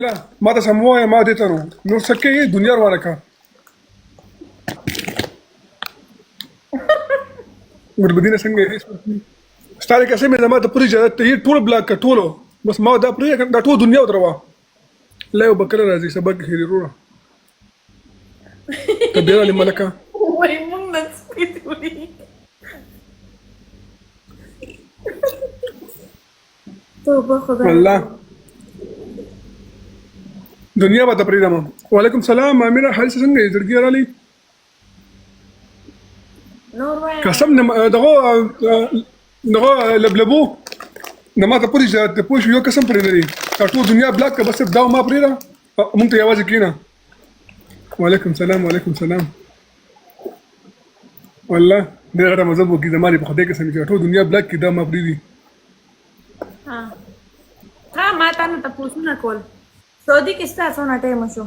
لا ما تسموها ما ديترو نور سكي دنيا وركا وربدينا سنجي ستاري كاسمي ما تبري جات هي طول بلاك طولو بس ما دا بري دا طول دنيا ودروا لا يبكر رازي سبق هيرورا تدير لملكا Maimun nagspituli. توبة خدا. والله دنيا بات بري دما وعليكم السلام اميره حارس سنجي زرقي رالي نور وين؟ كسمنا دغو لبلبو نما تبري جات تبوش يو كسم بري طول دنيا بلاك بس بداو ما بريدا ممكن يا واجي كينا وعليكم السلام وعليكم السلام والله دي غير مزبو كده مالي بخديك سمي تو دنيا بلاك كده ما بريدي ها. ها ما تانو تپوسونه کول. سعودي کې ستا څونه ټایم شو؟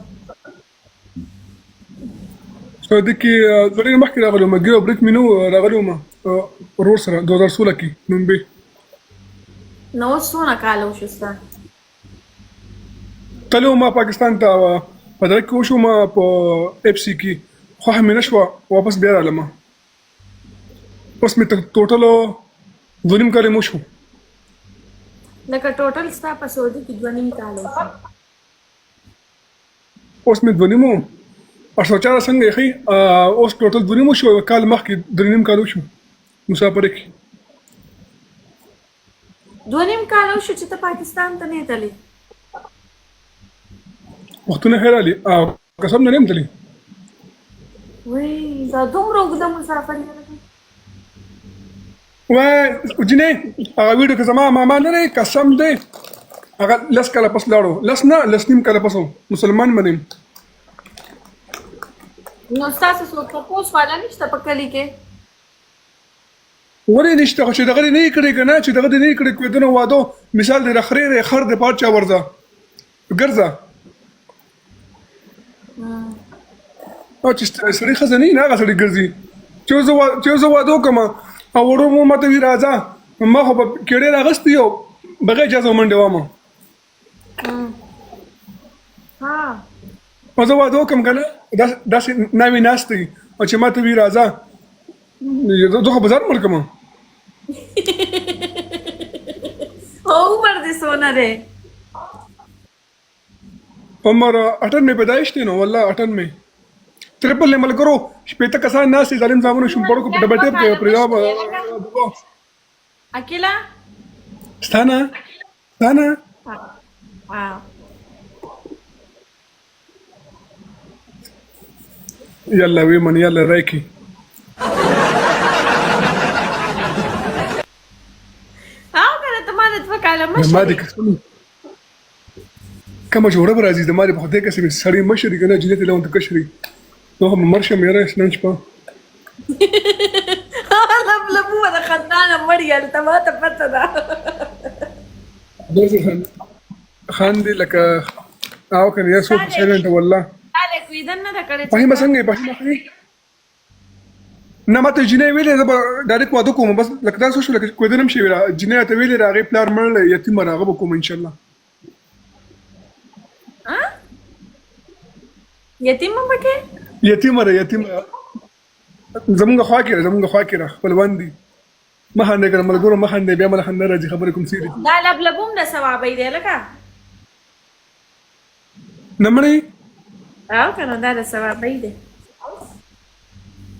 سو ديكي زرين محكي راغلو ما جيو بريك منو راغلو ما روسرا 2016 کی من بي نو څونه کال وشو ستا؟ تلو ما باكستان تا پدرك وشو ما په اف سي کی خو هم نشوا واپس بیا لما بس می ټوټل ظلم کړی مو شو لکه ټوټل ستا په سعودي کې 2.5 کال وشو. اوس می ظلمو ارسوچاره څنګه خي اوس ټوټل ظلم شو کال مخکې ظلم کارو شو مسافر کی 2.5 کال وشو چې ته پاکستان ته نه تللی. وختونه خیر علي قسم نه نیم تلی وای دا دومره اوږده مسافر یې. و جنې هغه ویډیو کې زما ماما لري قسم دی هغه لس کاله پس لاړو لس نه لس نیم کاله پس مسلمان منیم نو ستاسو څوک تپوس والا نشته په کلي کې؟ ولې نشته خو چې دغه نه کړی که نه چې دغه نه کړی کېدنه واده مثال دی رخرې دی خر دی پاچا ورځه ګرځه او چې سړي ښځه نه وي نه هغه سړي ګرځي چې زه واده وکړم او وړو مو ماته وي راځه ما خو به کېړې راغستې او بغیر اجازه منډې وامه ها او زه واده وکړم که نه داسې ناوې ناستې او چې ماته وي راځه زه خو به ځان مړ کړم عمر دې څونه دی؟ عمر 98 پیدایش دی نو والله 98 triple level करो شپېته کسان ناستې ظالم زامنو شومپړو کو په ډبل ټیپ کې پرې اکیلا ستانه يلا وي من يلا رايكي کنه ته ما د دوه کاله ما مشر دي كما جوړه برازي د ماري په دې کې سړی مشري کنه جنته لون تکشري نو هم مرشه مې راځي نن شپه لبلبو ولا خدانه مريم ته ما ته پته ده دوزه خاندي لك او كان يا سوق سايلنت والله عليك ويدن نه کړې فهمه څنګه فهمه نه ماته جنې ویلې زه ډایرکټ واده کوم بس لکه تاسو شو لکه کوی دنم شي ویلا جنې ته ویلې راغې پلار مړ یتیم راغب کوم ان شاء الله ها یتیم مکه یتیم زمونږ خوا کې را خپلوان دي مخانده کړه ملګرو مخانده بیا مل خنده راځي خبرې کوم سیری دا لبلبوم د ثوابې دی لکه نمړې او کنه دا د ثوابې دی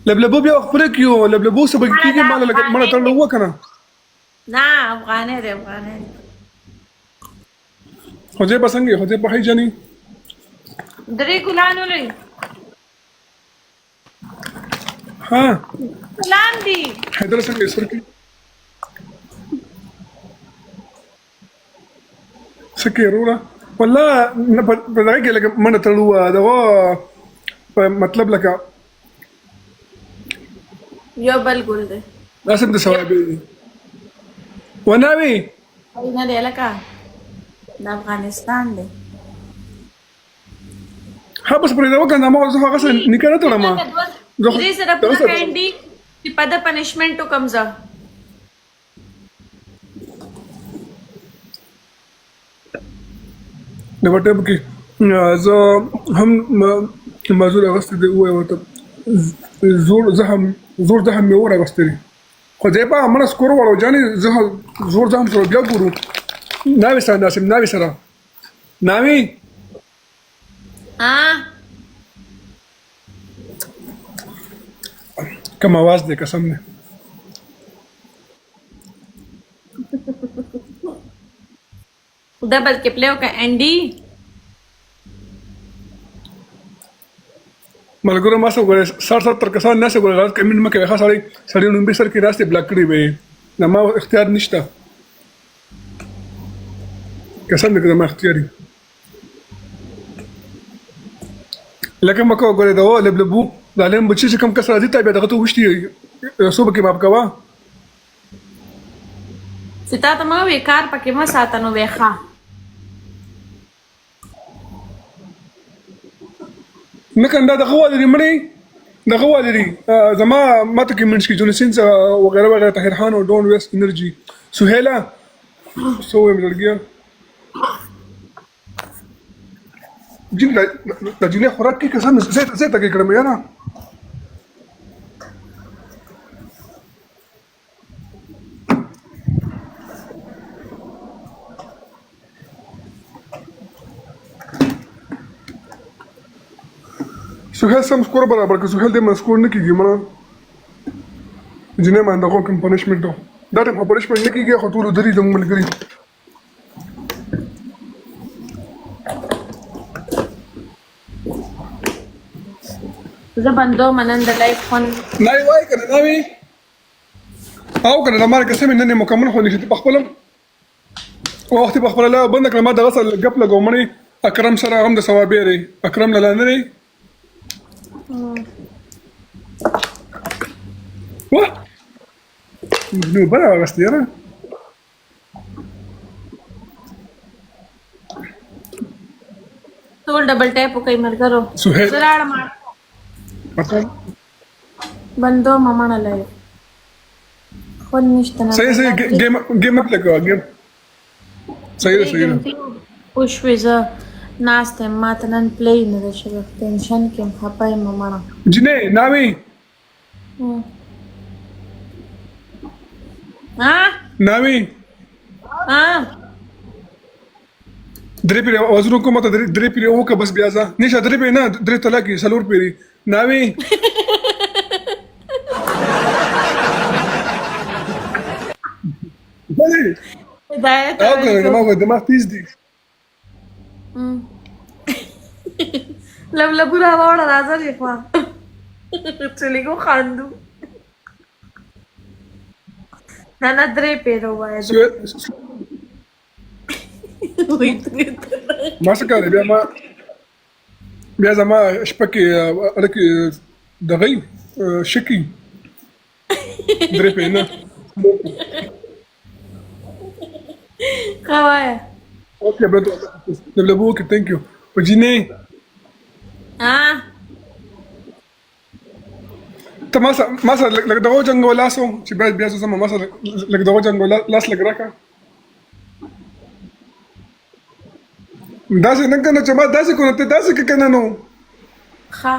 لبلبو بیا خپل کیو لبلبو سبق کیږي مال لګ مړه تړلو وکنه نه افغانه دی خوځې بسنګي خوځې په هي جنې درې ګلانو لري ها ګلان دي حیدر څنګه سر کې سکه رورا والله په دغه کې لګ مړه تړلو دا مطلب لکه یو بل ګل دی لازم د ثوابې وناوي نه دی لکه د افغانستان دی ها بس پرې دا وکنه ما زه هغه سره نکړه ته ما دې سره پوره کاندي چې په د پنشمنت کوم ځه د ټیپ کې زه هم مازور اغوستې دی ووایه ورته زور زخم مې اور اغوستی دی خو دی په مړه سکور وړو جانې زور زخم سره بیا ګورو ناوې سره ناسم ناوې سره ناوې کوم आवाज دی قسم دی डबल के प्ले का एंडी ملګرو ما سره ګورې 60-70 کسان نه سره ګورې غلط کمنټ مه کوئ ښه سړی نوم به سر کې راستې بلاک کړي به یې نه ما اختیار نشته قسم دی که زما اختیار وي لکه مه کوه ګورې د لبلبو د علم بچي چې کوم کس راځي ته بیا دغه ته وشتي یو څو پکې ماپ کوه ستا ته ما وې کار پکې مه ساته نو وې ښه نه کنه دا دغه والري مړی دغه والري زما ماته کې منټس کې جونسینس وغیرہ وغیرہ طاهر خان او ډون ویست انرجي سهیلا سو ویم لګیا جن د جنې خوراک کې قسم زه ته کې کړم یاره سهیل سم سکور برابر که سهیل دې ما سکور نه کېږي مړه جنې ما دغه کوم پنشمنټ دا ټایم خو پنشمنټ نه کېږي خو ټولو دري زموږ ملګري زه بندو منن د لایف فون ناوی وای کنه ناوی او کنه د مارکه سمې نن مکمل خو نشي په خپل وخت په خپل لا بند کړه ما دغه سره غپ لګو مړي اکرم سره هم د ثوابې لري اکرم نه لري واه نو بلا غستيره ټول ډبل ټیپ کوي مرګرو سهیل سراړ مار بندو ماما نه لای خو نشته نه صحیح گیم اپ لګو گیم صحیح وشويزه ناسته ماته نن پلی نه ده شوی ټینشن کې خپای ماما نه جنې ناوی ناوی درې پیری وزرو کومه ته درې پیری وکه بس بیا ځه نشه درې پیری نه درې طلاقي سلور پیری ناوی هدایت او کنه ما دماغ تیز دی لبلبو را وړه راځه دی خوا چلیګو خاندو نه درې پیرو وای ما څه کار بیا زما شپه کې الکه دغه شکی درې پیری نه خوایا اوکې برادر لبلبو کې ثانک یو وجینې ته ما سره لکه دغه جنګ ولاسو چې بیا زما ما سره لکه دغه جنګ لاس لګ راکا داسې نه کنه چې ما داسې کو ته داسې کې کنه نو ښه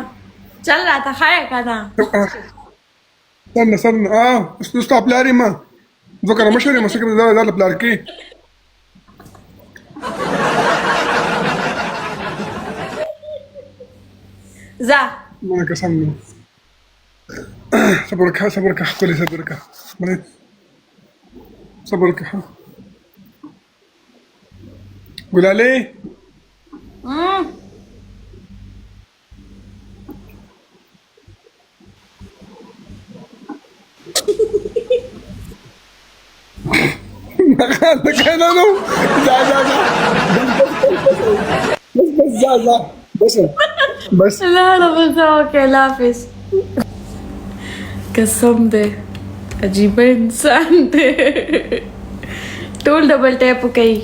چل راته خایا کنه سن استاپ لاري ما ذكر مشوري مسكين ده بلاركي زا ما قسمنا صبرك كل صبرك صبرك قول عليه كان انا بس لا بس اوكي لافس قسم دے عجیب انسان دے ټول ډبل ټیپ کوي